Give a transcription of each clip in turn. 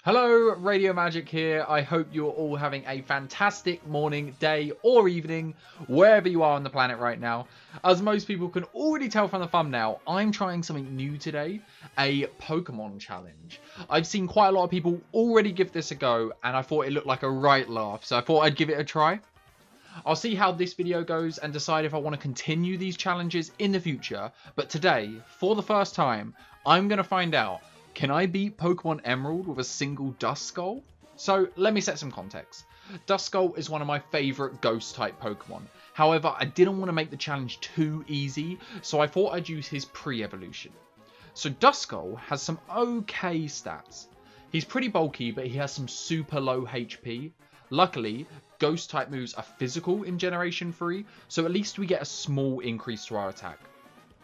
Hello, Radio Magic here. I hope you're all having a fantastic morning, day, or evening, wherever you are on the planet right now. As most people can already tell from the thumbnail, I'm trying something new today, a Pokemon challenge. I've seen quite a lot of people already give this a go, and I thought it looked like a right laugh, so I thought I'd give it a try. I'll see how this video goes and decide if I want to continue these challenges in the future, but today, for the first time, I'm going to find out, can I beat Pokemon Emerald with a single Duskull? So let me set some context. Duskull is one of my favourite ghost type Pokemon. However, I didn't want to make the challenge too easy, so I thought I'd use his pre-evolution. So Duskull has some okay stats. He's pretty bulky, but he has some super low HP. Luckily, ghost type moves are physical in Generation 3, so at least we get a small increase to our attack.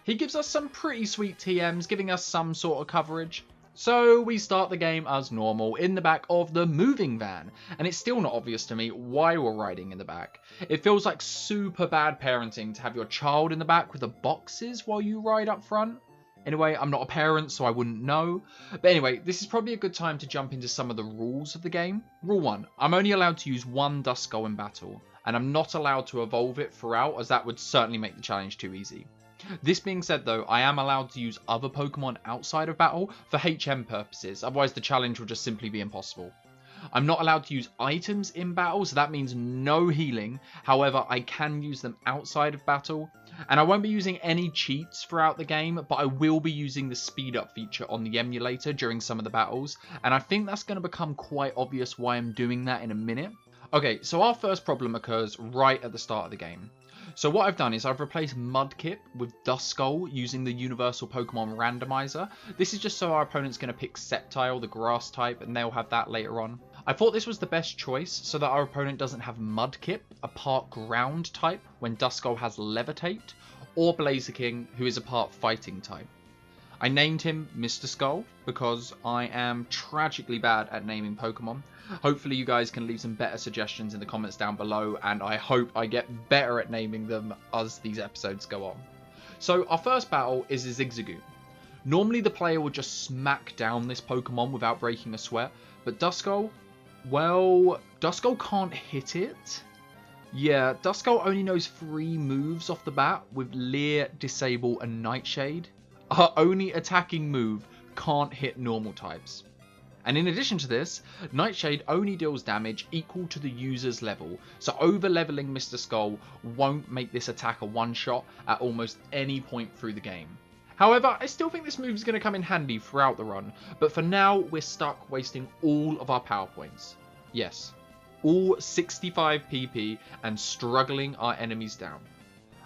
He gives us some pretty sweet TMs, giving us some sort of coverage. So we start the game as normal in the back of the moving van, and it's still not obvious to me why we're riding in the back. It feels like super bad parenting to have your child in the back with the boxes while you ride up front. Anyway, I'm not a parent, so I wouldn't know. But anyway, this is probably a good time to jump into some of the rules of the game. Rule 1, I'm only allowed to use one Duskull in battle, and I'm not allowed to evolve it throughout, as that would certainly make the challenge too easy. This being said though, I am allowed to use other Pokemon outside of battle for HM purposes, otherwise the challenge will just simply be impossible. I'm not allowed to use items in battle, so that means no healing. However, I can use them outside of battle. And I won't be using any cheats throughout the game, but I will be using the speed up feature on the emulator during some of the battles. And I think that's going to become quite obvious why I'm doing that in a minute. Okay, so our first problem occurs right at the start of the game. So what I've done is I've replaced Mudkip with Duskull using the Universal Pokemon Randomizer. This is just so our opponent's going to pick Sceptile, the grass type, and they'll have that later on. I thought this was the best choice so that our opponent doesn't have Mudkip, a part ground type, when Duskull has Levitate, or Blaziken, who is a part fighting type. I named him Mr. Skull because I am tragically bad at naming Pokemon. Hopefully you guys can leave some better suggestions in the comments down below, and I hope I get better at naming them as these episodes go on. So our first battle is a Zigzagoon. Normally the player would just smack down this Pokemon without breaking a sweat, but Duskull, well, Duskull can't hit it. Yeah, Duskull only knows 3 moves off the bat with Leer, Disable and Nightshade. Our only attacking move can't hit normal types. And in addition to this, Nightshade only deals damage equal to the user's level, so over leveling Mr. Skull won't make this attack a one-shot at almost any point through the game. However, I still think this move is going to come in handy throughout the run, but for now we're stuck wasting all of our power points. Yes, all 65 PP and struggling our enemies down.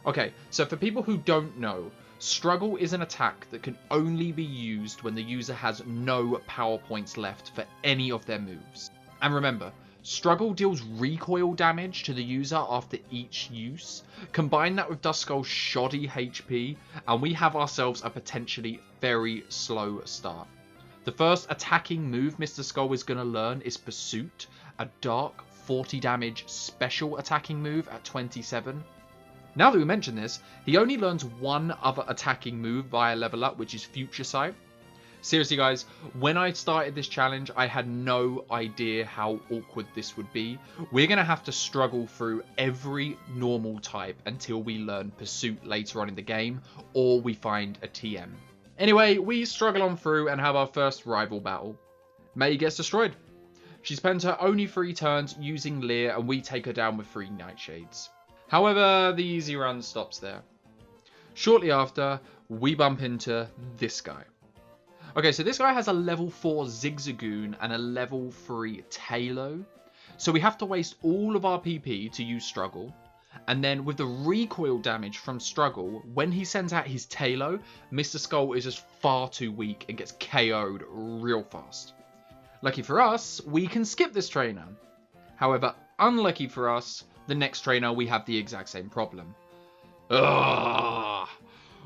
Okay, so for people who don't know, Struggle is an attack that can only be used when the user has no power points left for any of their moves. And remember, Struggle deals recoil damage to the user after each use. Combine that with Duskull's shoddy HP, and we have ourselves a potentially very slow start. The first attacking move Mr. Skull is going to learn is Pursuit, a dark 40 damage special attacking move at 27. Now that we mention this, he only learns one other attacking move via level up, which is Future Sight. Seriously guys, when I started this challenge, I had no idea how awkward this would be. We're going to have to struggle through every normal type until we learn Pursuit later on in the game, or we find a TM. Anyway, we struggle on through and have our first rival battle. May gets destroyed. She spends her only 3 turns using Leer, and we take her down with 3 Nightshades. However, the easy run stops there. Shortly after, we bump into this guy. Okay, so this guy has a level 4 Zigzagoon and a level 3 Tailo. So we have to waste all of our PP to use Struggle. And then with the recoil damage from Struggle, when he sends out his Tailo, Mr. Skull is just far too weak and gets KO'd real fast. Lucky for us, we can skip this trainer. However, unlucky for us, the next trainer we have the exact same problem. Ugh.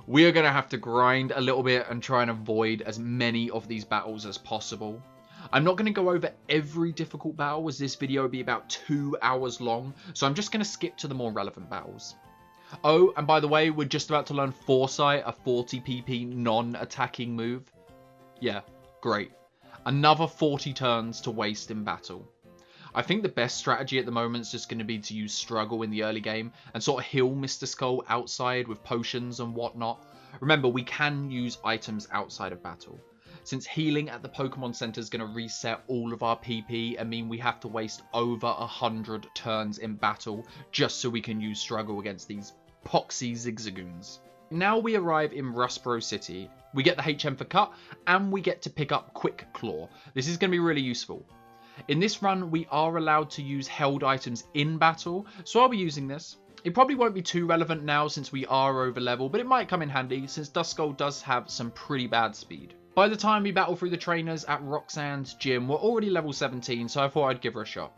We are going to have to grind a little bit and try and avoid as many of these battles as possible. I'm not going to go over every difficult battle, as this video will be about 2 hours long, so I'm just going to skip to the more relevant battles. Oh, and by the way, we're just about to learn Foresight, a 40 PP non-attacking move. Yeah, great. Another 40 turns to waste in battle. I think the best strategy at the moment is just going to be to use Struggle in the early game and sort of heal Mr. Skull outside with potions and whatnot. Remember, we can use items outside of battle, since healing at the Pokemon Center is going to reset all of our PP and mean we have to waste over 100 turns in battle just so we can use Struggle against these poxy Zigzagoons. Now we arrive in Roxburgh City. We get the HM for Cut and we get to pick up Quick Claw. This is going to be really useful. In this run, we are allowed to use held items in battle, so I'll be using this. It probably won't be too relevant now since we are over level, but it might come in handy since Duskull does have some pretty bad speed. By the time we battle through the trainers at Roxanne's gym, we're already level 17, so I thought I'd give her a shot.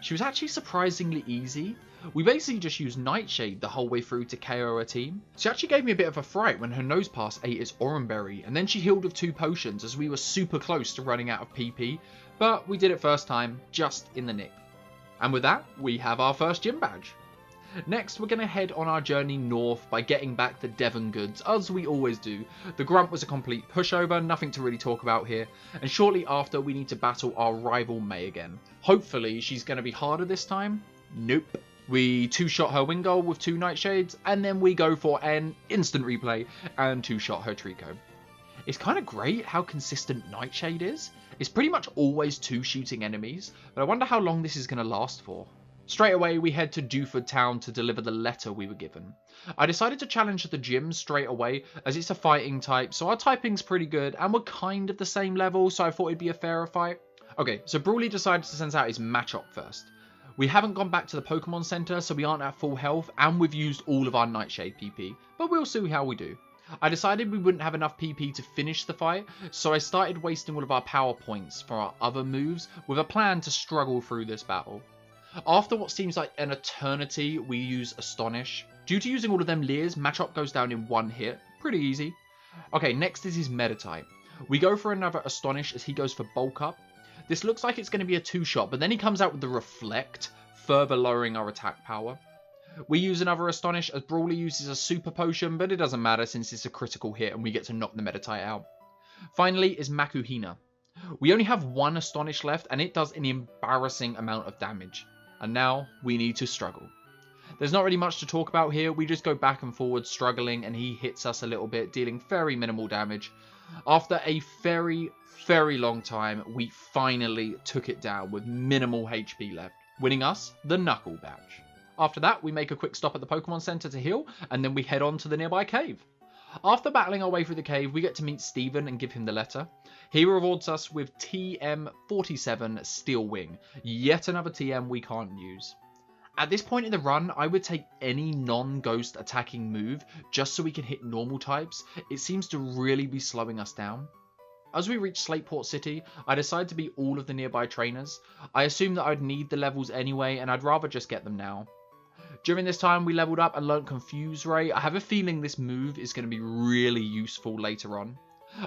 She was actually surprisingly easy. We basically just used Nightshade the whole way through to KO her team. She actually gave me a bit of a fright when her Nosepass ate its Oranberry, and then she healed with 2 potions as we were super close to running out of PP, but we did it first time, just in the nick. And with that, we have our first gym badge. Next, we're going to head on our journey north by getting back the Devon goods, as we always do. The Grunt was a complete pushover, nothing to really talk about here, and shortly after we need to battle our rival May again. Hopefully she's going to be harder this time. Nope. We 2-shot her Wingull with 2 Nightshades, and then we go for an instant replay and 2-shot her Trico. It's kind of great how consistent Nightshade is. It's pretty much always 2-shooting enemies, but I wonder how long this is going to last for. Straight away, we head to Dewford Town to deliver the letter we were given. I decided to challenge the gym straight away, as it's a fighting type, so our typing's pretty good, and we're kind of the same level, so I thought it'd be a fairer fight. Okay, so Brawly decided to send out his Machop first. We haven't gone back to the Pokemon Center, so we aren't at full health, and we've used all of our Nightshade PP, but we'll see how we do. I decided we wouldn't have enough PP to finish the fight, so I started wasting all of our power points for our other moves, with a plan to struggle through this battle. After what seems like an eternity, we use Astonish. Due to using all of them Leers, Machop goes down in 1 hit. Pretty easy. Okay, next is his Meta-type. We go for another Astonish as he goes for Bulk Up. This looks like it's going to be a 2-shot, but then he comes out with the Reflect, further lowering our attack power. We use another Astonish as Brawly uses a Super Potion, but it doesn't matter since it's a critical hit and we get to knock the Meta-type out. Finally is Makuhina. We only have 1 Astonish left and it does an embarrassing amount of damage. And now we need to struggle. There's not really much to talk about here. We just go back and forward struggling and he hits us a little bit, dealing very minimal damage. After a very, very long time, we finally took it down with minimal HP left, winning us the Knuckle badge. After that, we make a quick stop at the Pokemon Center to heal, and then we head on to the nearby cave. After battling our way through the cave, we get to meet Steven and give him the letter. He rewards us with TM47 Steel Wing, yet another TM we can't use. At this point in the run, I would take any non-ghost attacking move just so we can hit normal types. It seems to really be slowing us down. As we reach Slateport City, I decide to beat all of the nearby trainers. I assume that I'd need the levels anyway, and I'd rather just get them now. During this time, we leveled up and learned Confuse Ray. I have a feeling this move is going to be really useful later on.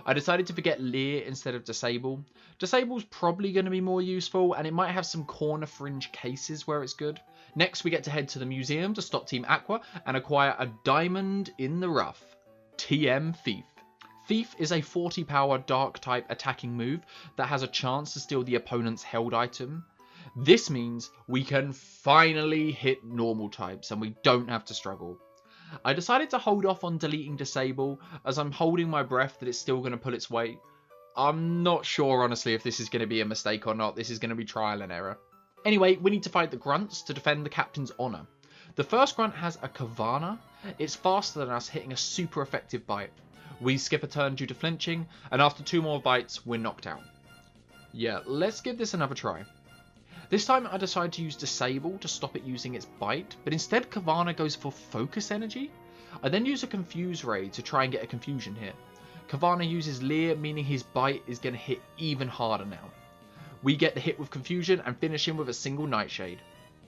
I decided to forget Leer instead of Disable. Disable's probably going to be more useful, and it might have some corner fringe cases where it's good. Next, we get to head to the museum to stop Team Aqua and acquire a Diamond in the Rough. TM Thief. Thief is a 40 power dark type attacking move that has a chance to steal the opponent's held item. This means we can finally hit normal types and we don't have to struggle. I decided to hold off on deleting Disable as I'm holding my breath that it's still going to pull its weight. I'm not sure honestly if this is going to be a mistake or not. This is going to be trial and error. Anyway, we need to fight the Grunts to defend the captain's honour. The first Grunt has a Kavana. It's faster than us, hitting a super effective bite. We skip a turn due to flinching, and after 2 more bites, we're knocked out. Yeah, let's give this another try. This time I decide to use Disable to stop it using its bite, but instead Kavana goes for Focus Energy. I then use a Confuse Ray to try and get a confusion hit. Kavana uses Leer, meaning his bite is going to hit even harder now. We get the hit with Confusion and finish him with a single Nightshade.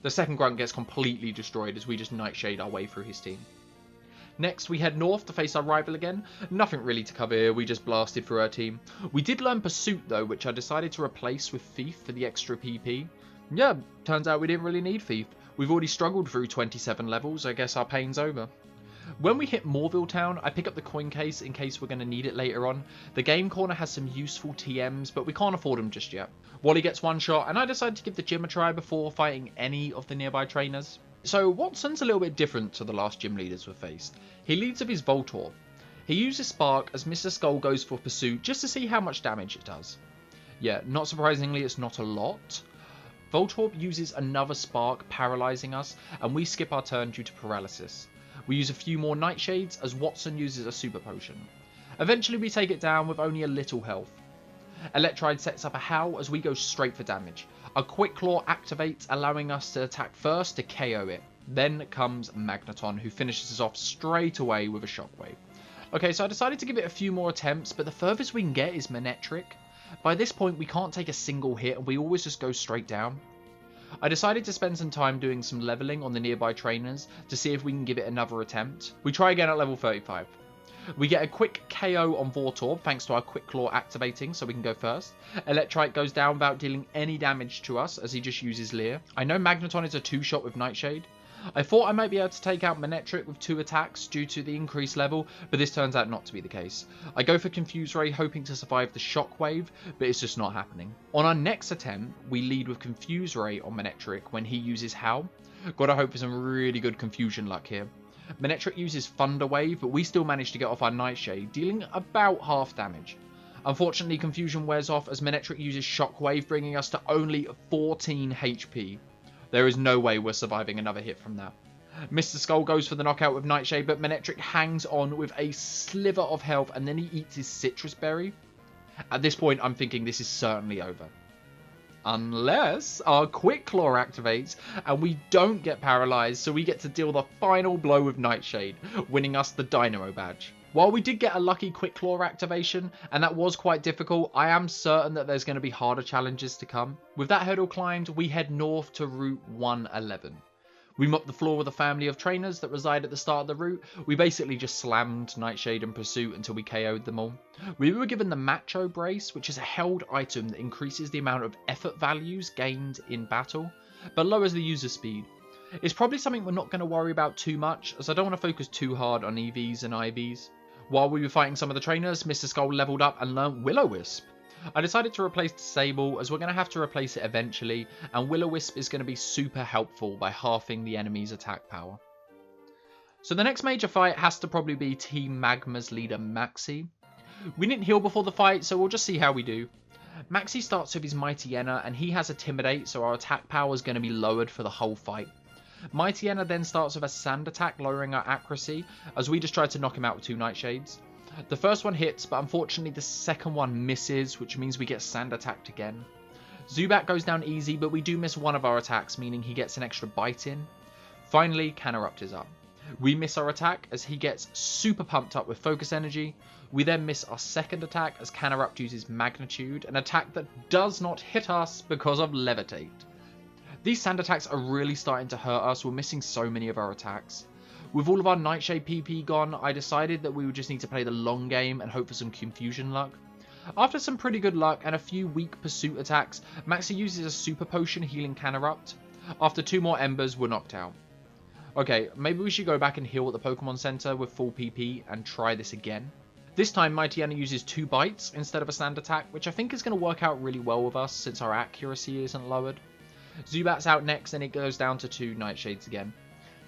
The second Grunt gets completely destroyed as we just Nightshade our way through his team. Next, we head north to face our rival again. Nothing really to cover here, we just blasted through our team. We did learn Pursuit though, which I decided to replace with Thief for the extra PP. Yeah, turns out we didn't really need Thief. We've already struggled through 27 levels, I guess our pain's over. When we hit Moorville Town, I pick up the coin case in case we're going to need it later on. The game corner has some useful TMs, but we can't afford them just yet. Wally gets one shot, and I decide to give the gym a try before fighting any of the nearby trainers. So Watson's a little bit different to the last gym leaders we've faced. He leads with his Voltorb. He uses Spark as Mr. Skull goes for Pursuit just to see how much damage it does. Yeah, not surprisingly, it's not a lot. Voltorb uses another Spark, paralysing us, and we skip our turn due to paralysis. We use a few more Nightshades as Watson uses a Super Potion. Eventually we take it down with only a little health. Electride sets up a Howl as we go straight for damage. A Quick Claw activates, allowing us to attack first to KO it. Then comes Magneton, who finishes us off straight away with a Shockwave. Okay, so I decided to give it a few more attempts, but the furthest we can get is Manectric. By this point we can't take a single hit and we always just go straight down. I decided to spend some time doing some leveling on the nearby trainers to see if we can give it another attempt. We try again at level 35. We get a quick KO on Voltorb thanks to our Quick Claw activating, so we can go first. Electrite goes down without dealing any damage to us as he just uses Leer. I know Magneton is a 2-shot with Nightshade. I thought I might be able to take out Manectric with 2 attacks due to the increased level, but this turns out not to be the case. I go for Confuse Ray hoping to survive the Shockwave, but it's just not happening. On our next attempt, we lead with Confuse Ray on Manectric when he uses Howl. Gotta hope for some really good confusion luck here. Manectric uses Thunder Wave, but we still manage to get off our Nightshade, dealing about half damage. Unfortunately, Confusion wears off as Manectric uses Shockwave, bringing us to only 14 HP. There is no way we're surviving another hit from that. Mr. Skull goes for the knockout with Nightshade, but Manectric hangs on with a sliver of health and then he eats his Citrus Berry. At this point, I'm thinking this is certainly over. Unless our Quick Claw activates and we don't get paralyzed, so we get to deal the final blow with Nightshade, winning us the Dynamo badge. While we did get a lucky Quick Claw activation, and that was quite difficult, I am certain that there's going to be harder challenges to come. With that hurdle climbed, we head north to Route 111. We mop the floor with a family of trainers that reside at the start of the route. We basically just slammed Nightshade and Pursuit until we KO'd them all. We were given the Macho Brace, which is a held item that increases the amount of effort values gained in battle, but lowers the user speed. It's probably something we're not going to worry about too much, as I don't want to focus too hard on EVs and IVs. While we were fighting some of the trainers, Mr. Skull leveled up and learned Will-O-Wisp. I decided to replace Disable as we're going to have to replace it eventually, and Will-O-Wisp is going to be super helpful by halving the enemy's attack power. So the next major fight has to probably be Team Magma's leader Maxi. We didn't heal before the fight, so we'll just see how we do. Maxi starts with his Mightyena and he has Intimidate, so our attack power is going to be lowered for the whole fight. Mightyena then starts with a Sand Attack, lowering our accuracy, as we just try to knock him out with 2 Nightshades. The first one hits, but unfortunately the second one misses, which means we get Sand Attacked again. Zubat goes down easy, but we do miss one of our attacks, meaning he gets an extra bite in. Finally, Canerupt is up. We miss our attack as he gets super pumped up with Focus Energy. We then miss our second attack as Canerupt uses Magnitude, an attack that does not hit us because of Levitate. These sand attacks are really starting to hurt us. We're missing so many of our attacks. With all of our Nightshade PP gone, I decided that we would just need to play the long game and hope for some confusion luck. After some pretty good luck and a few weak Pursuit attacks, Maxi uses a Super Potion healing Canerupt. After 2 more Embers, we're knocked out. Okay, maybe we should go back and heal at the Pokemon Center with full PP and try this again. This time, Mightyena uses 2 bites instead of a Sand Attack, which I think is going to work out really well with us since our accuracy isn't lowered. Zubat's out next and it goes down to 2 Nightshades again.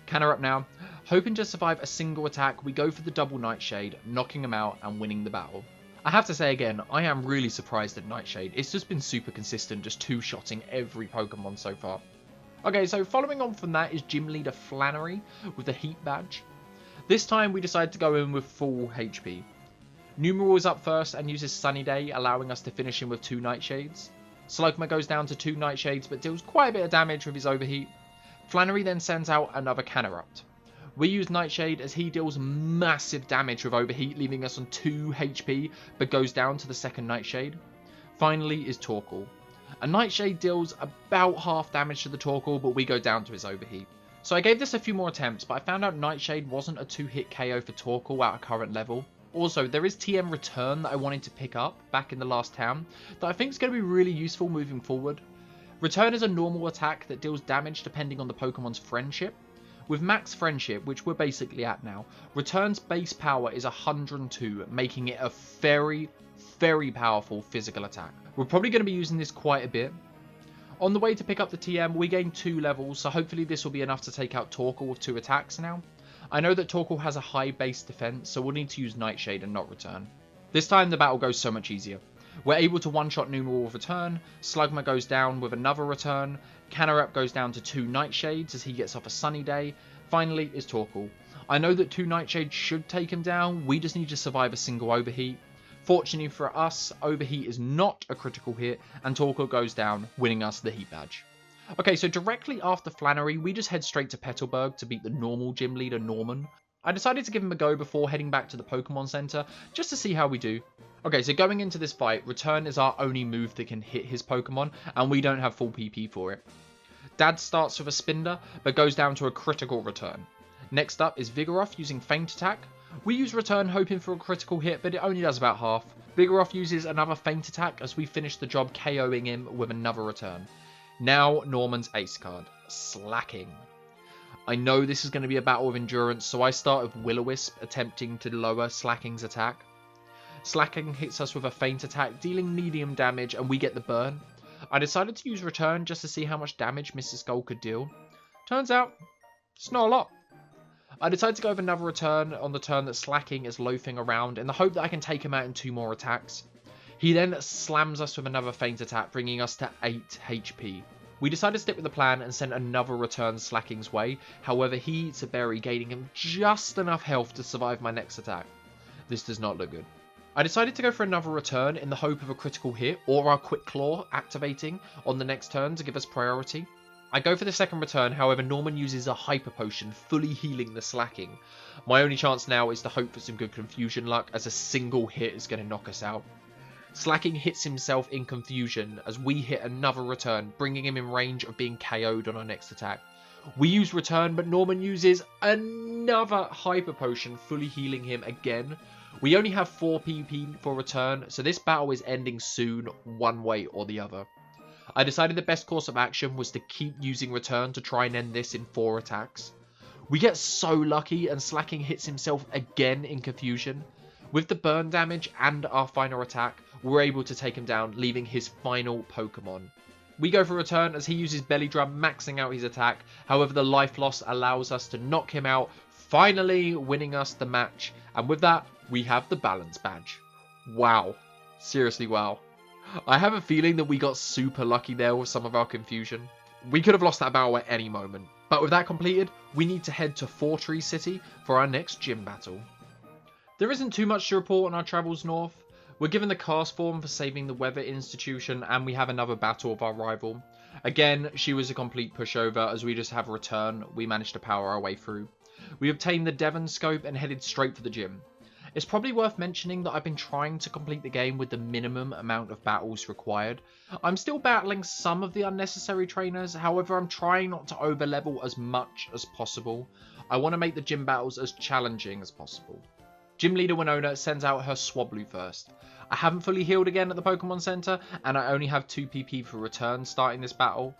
Canerupt now. Hoping to survive a single attack, we go for the double Nightshade, knocking him out and winning the battle. I have to say again, I am really surprised at Nightshade. It's just been super consistent, just 2-shotting every Pokemon so far. Okay, so following on from that is Gym Leader Flannery with the Heat Badge. This time we decide to go in with full HP. Numeral is up first and uses Sunny Day, allowing us to finish him with 2 Nightshades. Slugma goes down to 2 Nightshades but deals quite a bit of damage with his Overheat. Flannery then sends out another Canerupt. We use Nightshade as he deals massive damage with Overheat, leaving us on 2 HP, but goes down to the second Nightshade. Finally is Torkoal. A Nightshade deals about half damage to the Torkoal, but we go down to his Overheat. So I gave this a few more attempts, but I found out Nightshade wasn't a 2-hit KO for Torkoal at a current level. Also, there is TM Return that I wanted to pick up back in the last town that I think is going to be really useful moving forward. Return is a normal attack that deals damage depending on the Pokemon's friendship. With max friendship, which we're basically at now, Return's base power is 102, making it a very, very powerful physical attack. We're probably going to be using this quite a bit. On the way to pick up the TM, we gain 2 levels, so hopefully this will be enough to take out Torkoal with 2 attacks now. I know that Torkoal has a high base defense, so we'll need to use Nightshade and not Return. This time the battle goes so much easier. We're able to one-shot Numeral with Return, Slugma goes down with another Return, Canorep goes down to 2 Nightshades as he gets off a sunny day. Finally is Torkoal. I know that 2 Nightshades should take him down, we just need to survive a single Overheat. Fortunately for us, Overheat is not a critical hit, and Torkoal goes down, winning us the Heat Badge. Okay, so directly after Flannery, we just head straight to Petalburg to beat the normal gym leader, Norman. I decided to give him a go before heading back to the Pokemon Center, just to see how we do. Okay, so going into this fight, Return is our only move that can hit his Pokemon, and we don't have full PP for it. Dad starts with a Spinder, but goes down to a critical Return. Next up is Vigoroth using Feint Attack. We use Return hoping for a critical hit, but it only does about half. Vigoroth uses another Feint Attack as we finish the job KOing him with another Return. Now Norman's Ace card, Slacking. I know this is going to be a battle of endurance, so I start with Will-O-Wisp attempting to lower Slacking's attack. Slacking hits us with a Feint Attack, dealing medium damage, and we get the burn. I decided to use Return just to see how much damage Mrs. Skull could deal. Turns out, it's not a lot. I decided to go with another Return on the turn that Slacking is loafing around in the hope that I can take him out in 2 more attacks. He then slams us with another Feint Attack, bringing us to 8 HP. We decided to stick with the plan and send another Return Slacking's way, however he eats a berry, gaining him just enough health to survive my next attack. This does not look good. I decided to go for another Return in the hope of a critical hit or our Quick Claw activating on the next turn to give us priority. I go for the second Return, however Norman uses a Hyper Potion, fully healing the Slacking. My only chance now is to hope for some good confusion luck, as a single hit is going to knock us out. Slacking hits himself in confusion as we hit another Return, bringing him in range of being KO'd on our next attack. We use Return, but Norman uses another Hyper Potion, fully healing him again. We only have 4 PP for Return, so this battle is ending soon, one way or the other. I decided the best course of action was to keep using Return to try and end this in 4 attacks. We get so lucky and Slacking hits himself again in confusion. With the burn damage and our final attack, we're able to take him down, leaving his final Pokemon. We go for Return as he uses Belly Drum, maxing out his attack. However, the life loss allows us to knock him out, finally winning us the match. And with that, we have the Balance Badge. Wow. Seriously, wow. I have a feeling that we got super lucky there with some of our confusion. We could have lost that battle at any moment. But with that completed, we need to head to Fortree City for our next gym battle. There isn't too much to report on our travels north. We're given the cast form for saving the Weather Institution, and we have another battle with our rival. Again, she was a complete pushover, as we just have a Return. We managed to power our way through. We obtained the Devon Scope and headed straight for the gym. It's probably worth mentioning that I've been trying to complete the game with the minimum amount of battles required. I'm still battling some of the unnecessary trainers, however I'm trying not to overlevel as much as possible. I want to make the gym battles as challenging as possible. Gym Leader Winona sends out her Swablu first. I haven't fully healed again at the Pokemon Center, and I only have 2 PP for Return starting this battle.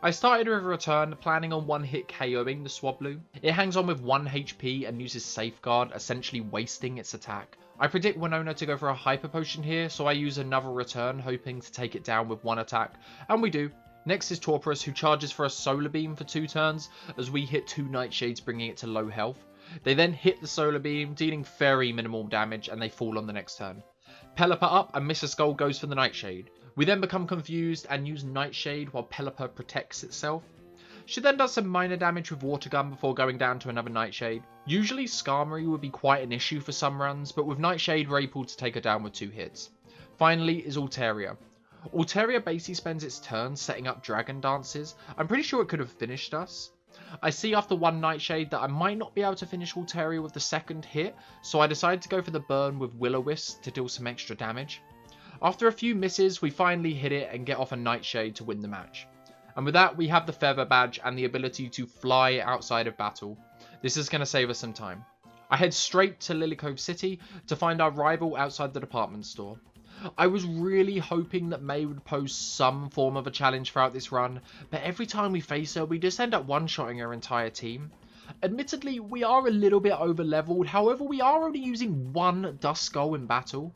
I started with a Return, planning on one-hit KOing the Swablu. It hangs on with 1 HP and uses Safeguard, essentially wasting its attack. I predict Winona to go for a Hyper Potion here, so I use another Return, hoping to take it down with 1 attack, and we do. Next is Torporus, who charges for a Solar Beam for 2 turns, as we hit 2 Nightshades, bringing it to low health. They then hit the Solar Beam, dealing very minimal damage, and they fall on the next turn. Pelipper up, and Mr. Skull goes for the Nightshade. We then become confused and use Nightshade while Pelipper protects itself. She then does some minor damage with Water Gun before going down to another Nightshade. Usually Skarmory would be quite an issue for some runs, but with Nightshade we're able to take her down with 2 hits. Finally is Altaria. Altaria basically spends its turn setting up Dragon Dances. I'm pretty sure it could have finished us. I see after 1 Nightshade that I might not be able to finish Altaria with the second hit, so I decided to go for the burn with Will-O-Wisp to deal some extra damage. After a few misses, we finally hit it and get off a Nightshade to win the match. And with that, we have the Feather Badge and the ability to fly outside of battle. This is going to save us some time. I head straight to Lily Cove City to find our rival outside the department store. I was really hoping that May would pose some form of a challenge throughout this run, but every time we face her, we just end up one-shotting her entire team. Admittedly, we are a little bit over leveled, however we are only using one Duskull in battle.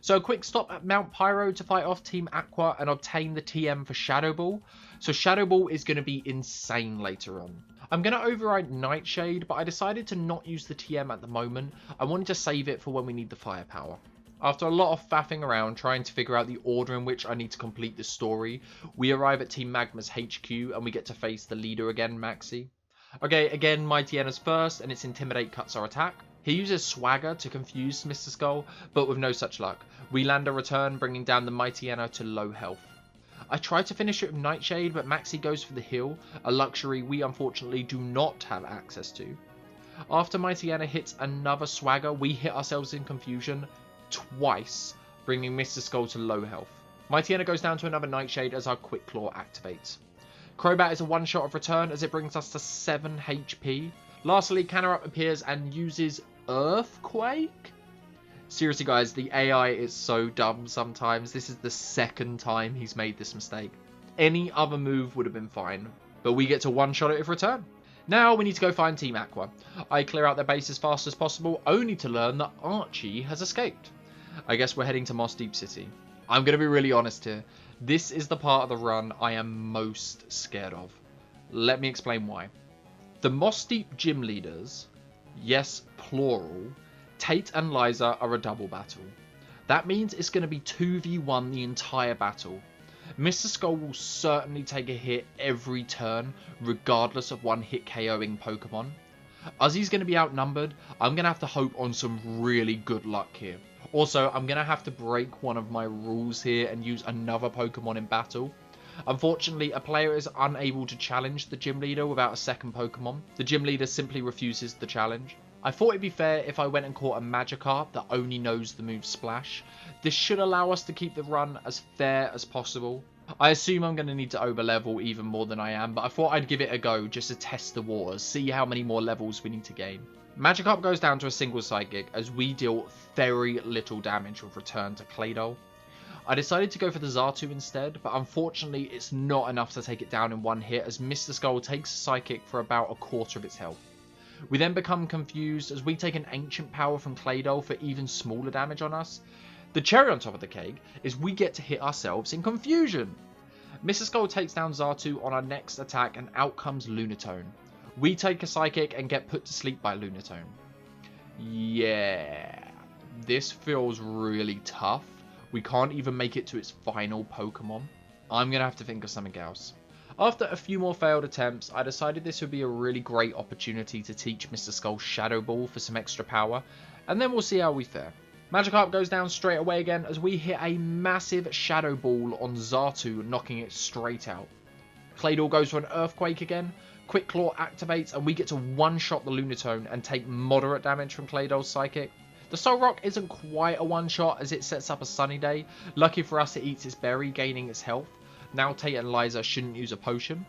So a quick stop at Mount Pyro to fight off Team Aqua and obtain the TM for Shadow Ball. So Shadow Ball is going to be insane later on. I'm going to override Nightshade, but I decided to not use the TM at the moment. I wanted to save it for when we need the firepower. After a lot of faffing around trying to figure out the order in which I need to complete this story, we arrive at Team Magma's HQ and we get to face the leader again, Maxi. Okay, again, Mightyana's first, and its Intimidate cuts our attack. He uses Swagger to confuse Mr. Skull, but with no such luck. We land a return, bringing down the Mightyana to low health. I try to finish it with Nightshade, but Maxi goes for the heal, a luxury we unfortunately do not have access to. After Mightyana hits another Swagger, we hit ourselves in confusion twice, bringing Mr. Skull to low health. Mightyana goes down to another Nightshade as our Quick Claw activates. Crobat is a one-shot of return as it brings us to 7 HP. Lastly, Cannerup appears and uses Earthquake? Seriously guys, the AI is so dumb sometimes. This is the second time he's made this mistake. Any other move would have been fine, but we get to one-shot it with return. Now we need to go find Team Aqua. I clear out their base as fast as possible, only to learn that Archie has escaped. I guess we're heading to Moorville City. I'm going to be really honest here. This is the part of the run I am most scared of. Let me explain why. The Moorville gym leaders, yes, plural, Tate and Liza are a double battle. That means it's going to be 2v1 the entire battle. Mr. Skull will certainly take a hit every turn, regardless of one hit KOing Pokemon. As he's going to be outnumbered, I'm going to have to hope on some really good luck here. Also, I'm going to have to break one of my rules here and use another Pokemon in battle. Unfortunately, a player is unable to challenge the gym leader without a second Pokemon. The gym leader simply refuses the challenge. I thought it'd be fair if I went and caught a Magikarp that only knows the move Splash. This should allow us to keep the run as fair as possible. I assume I'm going to need to overlevel even more than I am, but I thought I'd give it a go just to test the waters, see how many more levels we need to gain. Magikarp goes down to a single Psychic as we deal very little damage with return to Claydol. I decided to go for the Xatu instead, but unfortunately it's not enough to take it down in one hit as Mr. Skull takes a Psychic for about a quarter of its health. We then become confused as we take an Ancient Power from Claydol for even smaller damage on us. The cherry on top of the cake is we get to hit ourselves in confusion. Mr. Skull takes down Xatu on our next attack and out comes Lunatone. We take a Psychic and get put to sleep by Lunatone. Yeah, this feels really tough. We can't even make it to its final Pokemon. I'm going to have to think of something else. After a few more failed attempts, I decided this would be a really great opportunity to teach Mr. Skull Shadow Ball for some extra power, and then we'll see how we fare. Magikarp goes down straight away again as we hit a massive Shadow Ball on Xatu, knocking it straight out. Claydol goes for an Earthquake again, Quick Claw activates, and we get to one-shot the Lunatone and take moderate damage from Claydol's Psychic. The Solrock isn't quite a one-shot as it sets up a Sunny Day. Lucky for us it eats its berry, gaining its health. Now Tate and Liza shouldn't use a potion.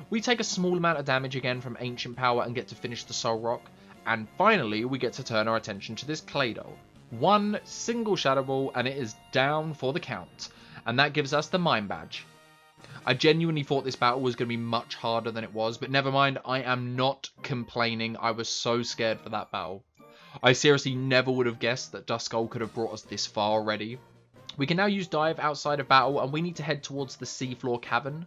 We take a small amount of damage again from Ancient Power and get to finish the Solrock. And finally, we get to turn our attention to this Claydol. One single Shadow Ball and it is down for the count. And that gives us the Mime Badge. I genuinely thought this battle was going to be much harder than it was, but never mind, I am not complaining. I was so scared for that battle. I seriously never would have guessed that Duskull could have brought us this far already. We can now use Dive outside of battle and we need to head towards the Seafloor Cavern.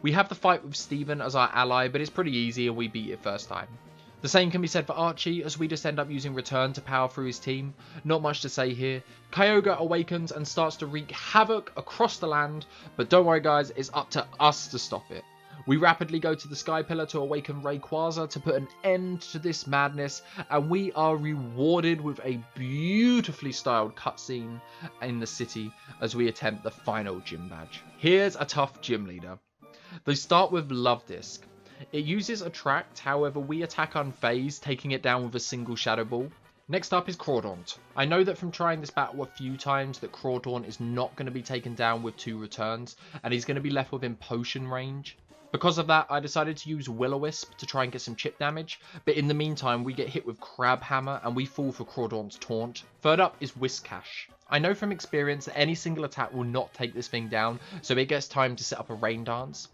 We have the fight with Steven as our ally, but it's pretty easy and we beat it first time. The same can be said for Archie, as we just end up using Return to power through his team. Not much to say here. Kyogre awakens and starts to wreak havoc across the land, but don't worry guys, it's up to us to stop it. We rapidly go to the Sky Pillar to awaken Rayquaza to put an end to this madness, and we are rewarded with a beautifully styled cutscene in the city as we attempt the final gym badge. Here's a tough gym leader. They start with Love Disc. It uses Attract, however we attack unfazed, taking it down with a single Shadow Ball. Next up is Crawdaunt. I know that from trying this battle a few times that Crawdaunt is not going to be taken down with 2 returns, and he's going to be left within potion range. Because of that, I decided to use Will-O-Wisp to try and get some chip damage, but in the meantime we get hit with Crab Hammer and we fall for Crawdaunt's taunt. Third up is Whiscash. I know from experience that any single attack will not take this thing down, so it gets time to set up a Rain Dance.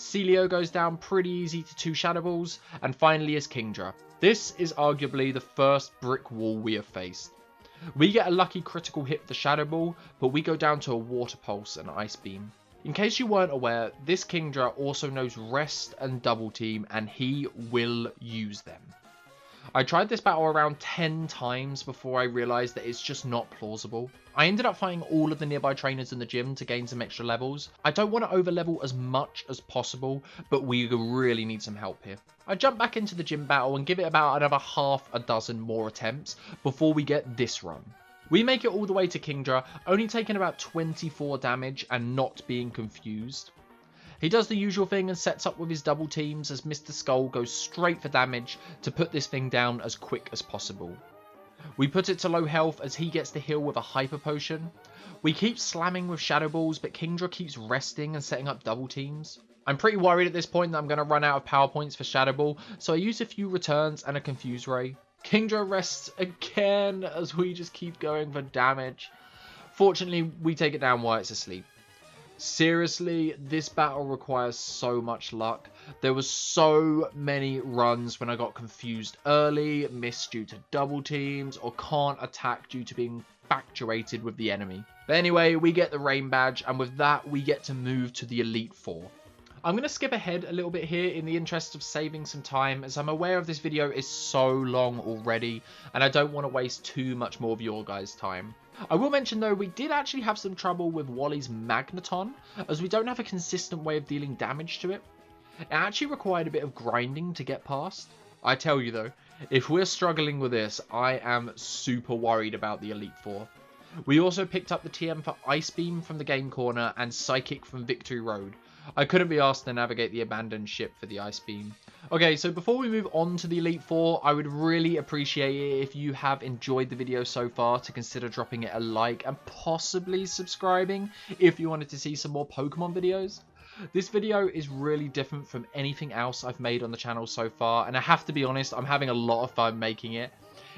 Celio goes down pretty easy to 2 Shadow Balls, and finally is Kingdra. This is arguably the first brick wall we have faced. We get a lucky critical hit for the Shadow Ball, but we go down to a Water Pulse and Ice Beam. In case you weren't aware, this Kingdra also knows Rest and Double Team, and he will use them. I tried this battle around 10 times before I realised that it's just not plausible. I ended up fighting all of the nearby trainers in the gym to gain some extra levels. I don't want to overlevel as much as possible, but we really need some help here. I jump back into the gym battle and give it about another half a dozen more attempts before we get this run. We make it all the way to Kingdra, only taking about 24 damage and not being confused. He does the usual thing and sets up with his double teams as Mr. Skull goes straight for damage to put this thing down as quick as possible. We put it to low health as he gets the heal with a Hyper Potion. We keep slamming with Shadow Balls, but Kingdra keeps resting and setting up double teams. I'm pretty worried at this point that I'm going to run out of power points for Shadow Ball, so I use a few returns and a Confuse Ray. Kingdra rests again as we just keep going for damage. Fortunately, we take it down while it's asleep. Seriously, this battle requires so much luck. There was so many runs when I got confused early, missed due to double teams, or can't attack due to being infatuated with the enemy. But anyway, we get the Rain Badge, and with that, we get to move to the Elite Four. I'm going to skip ahead a little bit here in the interest of saving some time, as I'm aware of this video is so long already, and I don't want to waste too much more of your guys' time. I will mention though, we did actually have some trouble with Wally's Magneton, as we don't have a consistent way of dealing damage to it. It actually required a bit of grinding to get past. I tell you though, if we're struggling with this, I am super worried about the Elite Four. We also picked up the TM for Ice Beam from the Game Corner and Psychic from Victory Road. I couldn't be asked to navigate the abandoned ship for the Ice Beam. Okay, so before we move on to the Elite Four, I would really appreciate it if you have enjoyed the video so far to consider dropping it a like and possibly subscribing if you wanted to see some more Pokemon videos. This video is really different from anything else I've made on the channel so far, and I have to be honest, I'm having a lot of fun making it.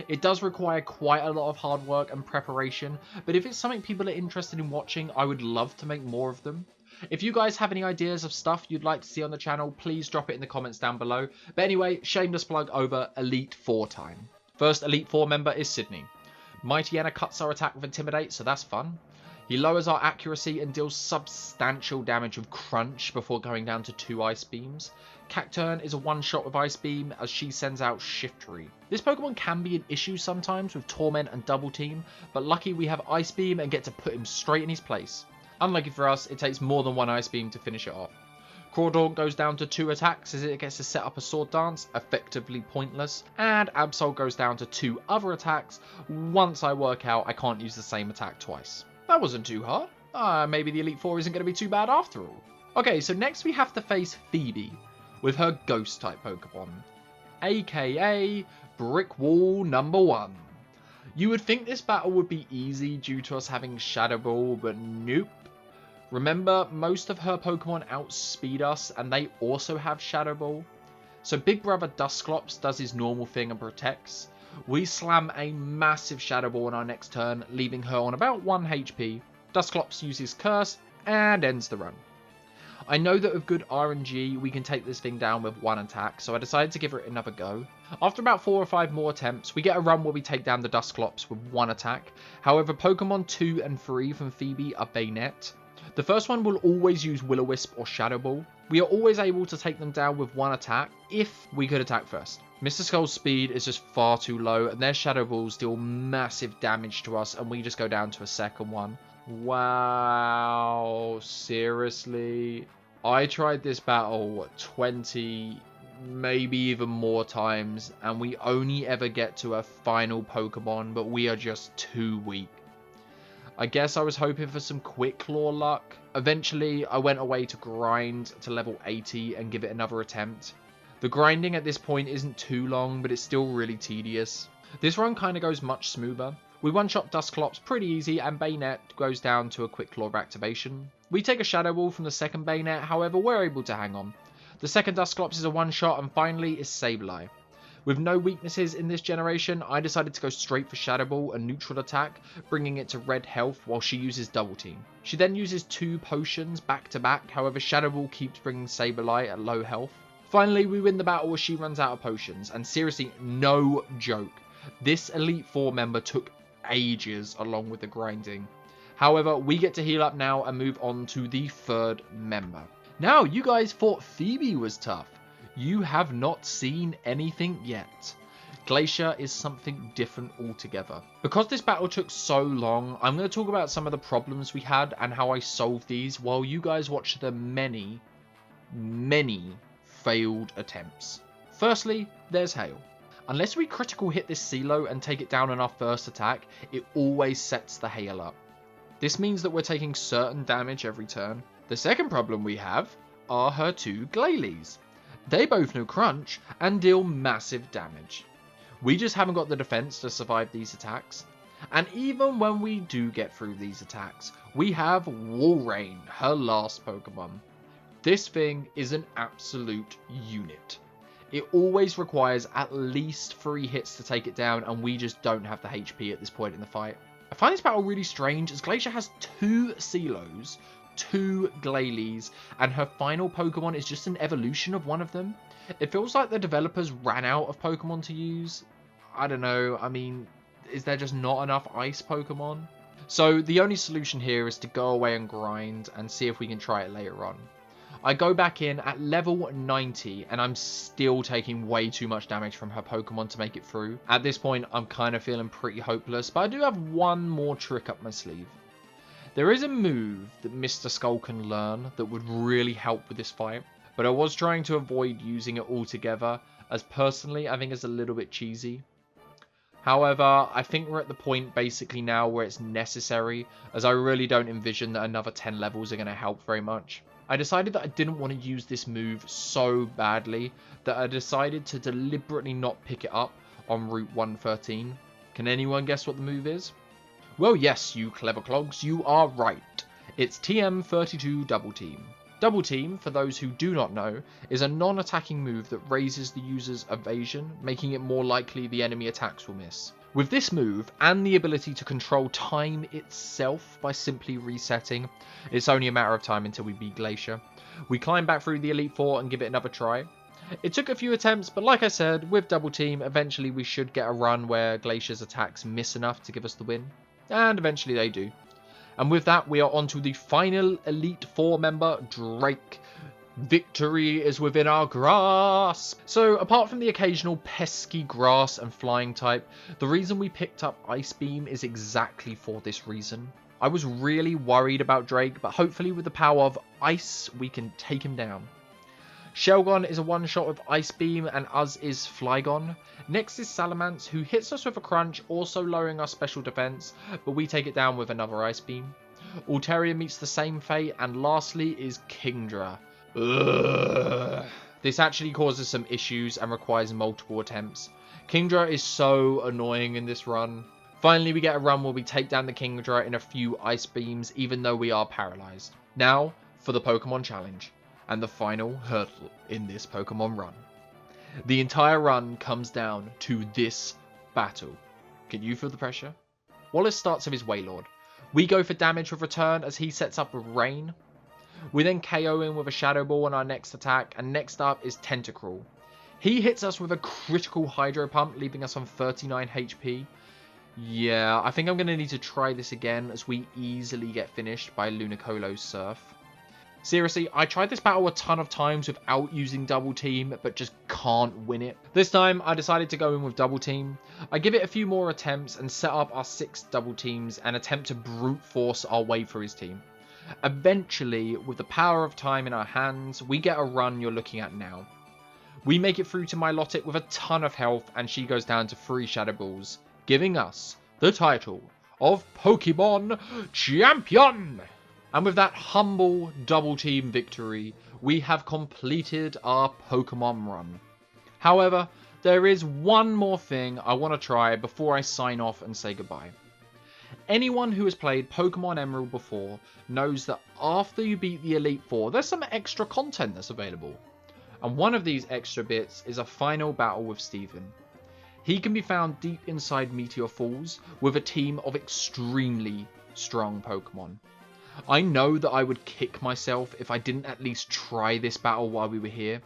It does require quite a lot of hard work and preparation, but if it's something people are interested in watching, I would love to make more of them. If you guys have any ideas of stuff you'd like to see on the channel, please drop it in the comments down below. But anyway, shameless plug over Elite Four time. First Elite Four member is Sydney. Mighty Anna cuts our attack with Intimidate, so that's fun. He lowers our accuracy and deals substantial damage with Crunch before going down to 2 Ice Beams. Cacturn is a one-shot with Ice Beam as she sends out Shiftry. This Pokemon can be an issue sometimes with Torment and Double Team, but lucky we have Ice Beam and get to put him straight in his place. Unlucky for us, it takes more than 1 Ice Beam to finish it off. Crawdaunt goes down to 2 attacks as it gets to set up a Sword Dance, effectively pointless, and Absol goes down to 2 other attacks once I work out I can't use the same attack twice. That wasn't too hard. Maybe the Elite Four isn't going to be too bad after all. Okay, so next we have to face Phoebe with her Ghost-type Pokemon, aka Brick Wall number 1. You would think this battle would be easy due to us having Shadow Ball, but nope. Remember, most of her Pokemon outspeed us, and they also have Shadow Ball. So Big Brother Duskull does his normal thing and protects. We slam a massive Shadow Ball on our next turn, leaving her on about 1 HP. Duskull uses Curse, and ends the run. I know that with good RNG, we can take this thing down with 1 attack, so I decided to give it another go. After about 4 or 5 more attempts, we get a run where we take down the Duskull with 1 attack. However, Pokemon 2 and 3 from Phoebe are Bayonet. The first one will always use Will-O-Wisp or Shadow Ball. We are always able to take them down with 1 attack, if we could attack first. Mr. Skull's speed is just far too low, and their Shadow Balls deal massive damage to us, and we just go down to a second one. Wow, seriously? I tried this battle 20, maybe even more times, and we only ever get to a final Pokemon, but we are just too weak. I guess I was hoping for some Quick Claw luck. Eventually, I went away to grind to level 80 and give it another attempt. The grinding at this point isn't too long, but it's still really tedious. This run kind of goes much smoother. We one-shot Duskull pretty easy, and Bayonet goes down to a Quick Claw activation. We take a Shadow Ball from the second Bayonet, however we're able to hang on. The second Duskull is a one-shot, and finally is Sableye. With no weaknesses in this generation, I decided to go straight for Shadow Ball and neutral attack, bringing it to red health while she uses double team. She then uses 2 potions back to back, however Shadow Ball keeps bringing Sableye at low health. Finally, we win the battle as she runs out of potions, and seriously, no joke, this Elite Four member took ages along with the grinding. However, we get to heal up now and move on to the 3rd member. Now, you guys thought Phoebe was tough. You have not seen anything yet. Glacia is something different altogether. Because this battle took so long, I'm going to talk about some of the problems we had and how I solved these while you guys watch the many failed attempts. Firstly, there's hail. Unless we critical hit this CeeLo and take it down on our first attack, it always sets the hail up. This means that we're taking certain damage every turn. The second problem we have are her 2 Glalis. They both know crunch and deal massive damage. We just haven't got the defense to survive these attacks. And even when we do get through these attacks, we have Walrein, her last Pokemon. This thing is an absolute unit. It always requires at least 3 hits to take it down, and we just don't have the HP at this point in the fight. I find this battle really strange as Glacia has 2 CeeLos, 2 Glalis, and her final Pokemon is just an evolution of one of them. It feels like the developers ran out of Pokemon to use. I don't know, I mean, is there just not enough ice Pokemon? So the only solution here is to go away and grind and see if we can try it later on. I go back in at level 90 and I'm still taking way too much damage from her Pokemon to make it through. At this point, I'm kind of feeling pretty hopeless, but I do have one more trick up my sleeve. There is a move that Mr. Skull can learn that would really help with this fight, but I was trying to avoid using it altogether, as personally I think it's a little bit cheesy. However, I think we're at the point basically now where it's necessary, as I really don't envision that another 10 levels are going to help very much. I decided that I didn't want to use this move so badly that I decided to deliberately not pick it up on Route 113. Can anyone guess what the move is? Well, yes, you clever clogs, you are right. It's TM32 Double Team. Double Team, for those who do not know, is a non-attacking move that raises the user's evasion, making it more likely the enemy attacks will miss. With this move, and the ability to control time itself by simply resetting, it's only a matter of time until we beat Glacia. We climb back through the Elite Four and give it another try. It took a few attempts, but like I said, with Double Team, eventually we should get a run where Glacia's attacks miss enough to give us the win. And eventually they do. And with that, we are on to the final Elite Four member, Drake. Victory is within our grasp. So, apart from the occasional pesky grass and flying type, the reason we picked up Ice Beam is exactly for this reason. I was really worried about Drake, but hopefully with the power of Ice, we can take him down. Shelgon is a one-shot with Ice Beam, and us is Flygon. Next is Salamence, who hits us with a Crunch, also lowering our special defense, but we take it down with another Ice Beam. Altaria meets the same fate, and lastly is Kingdra. Ugh. This actually causes some issues and requires multiple attempts. Kingdra is so annoying in this run. Finally, we get a run where we take down the Kingdra in a few Ice Beams, even though we are paralyzed. Now, for the Pokemon Challenge. And the final hurdle in this Pokemon run. The entire run comes down to this battle. Can you feel the pressure? Wallace starts with his Wailord. We go for damage with return as he sets up with Rain. We then KO him with a Shadow Ball on our next attack, and next up is Tentacruel. He hits us with a critical Hydro Pump, leaving us on 39 HP. Yeah, I think I'm going to need to try this again as we easily get finished by Lunacolo's Surf. Seriously, I tried this battle a ton of times without using Double Team, but just can't win it. This time, I decided to go in with Double Team. I give it a few more attempts and set up our 6 Double Teams and attempt to brute force our way through his team. Eventually, with the power of time in our hands, we get a run you're looking at now. We make it through to Milotic with a ton of health, and she goes down to 3 Shadow Balls, giving us the title of Pokemon Champion! And with that humble Double Team victory, we have completed our Pokemon run. However, there is one more thing I want to try before I sign off and say goodbye. Anyone who has played Pokémon Emerald before knows that after you beat the Elite Four, there's some extra content that's available. And one of these extra bits is a final battle with Steven. He can be found deep inside Meteor Falls with a team of extremely strong Pokemon. I know that I would kick myself if I didn't at least try this battle while we were here.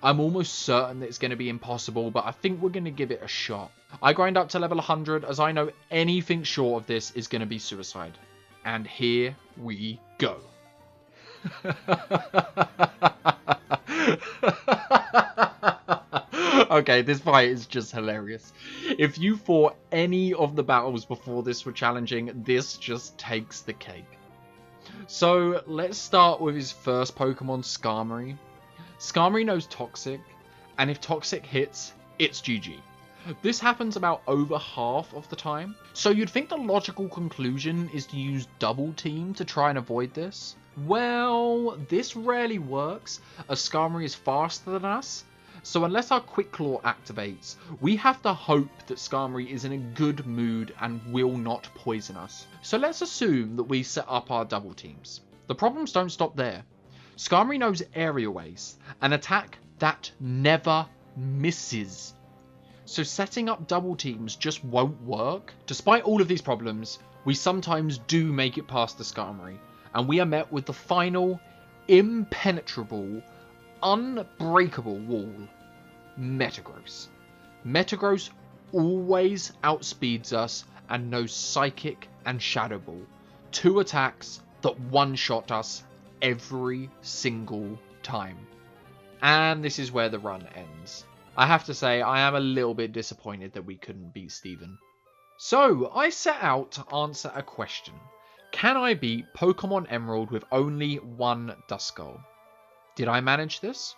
I'm almost certain that it's going to be impossible, but I think we're going to give it a shot. I grind up to level 100 as I know anything short of this is going to be suicide. And here we go. Okay, this fight is just hilarious. If you fought any of the battles before this were challenging, this just takes the cake. So let's start with his first Pokemon, Skarmory. Skarmory knows Toxic, and if Toxic hits, it's GG. This happens about over half of the time, so you'd think the logical conclusion is to use Double Team to try and avoid this. Well, this rarely works, as Skarmory is faster than us, so unless our Quick Claw activates, we have to hope that Skarmory is in a good mood and will not poison us. So let's assume that we set up our Double Teams. The problems don't stop there. Skarmory knows Aerial Ace, an attack that never misses. So setting up Double Teams just won't work. Despite all of these problems, we sometimes do make it past the Skarmory, and we are met with the final, impenetrable, unbreakable wall, Metagross. Metagross always outspeeds us and knows Psychic and Shadow Ball, two attacks that one-shot us every single time. And this is where the run ends. I have to say, I am a little bit disappointed that we couldn't beat Steven. So, I set out to answer a question. Can I beat Pokémon Emerald with only one Duskull? Did I manage this?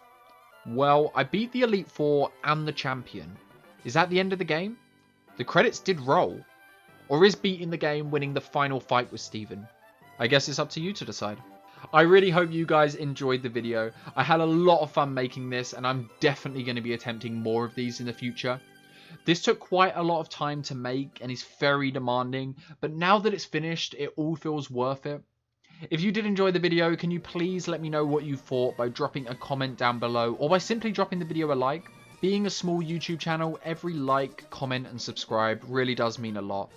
Well, I beat the Elite Four and the Champion. Is that the end of the game? The credits did roll. Or is beating the game winning the final fight with Steven? I guess it's up to you to decide. I really hope you guys enjoyed the video. I had a lot of fun making this, and I'm definitely going to be attempting more of these in the future. This took quite a lot of time to make and is very demanding, but now that it's finished, it all feels worth it. If you did enjoy the video, can you please let me know what you thought by dropping a comment down below, or by simply dropping the video a like? Being a small YouTube channel, every like, comment and subscribe really does mean a lot.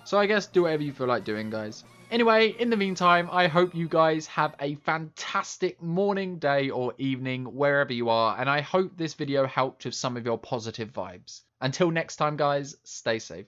So I guess do whatever you feel like doing, guys. Anyway, in the meantime, I hope you guys have a fantastic morning, day or evening wherever you are, and I hope this video helped with some of your positive vibes. Until next time, guys, stay safe.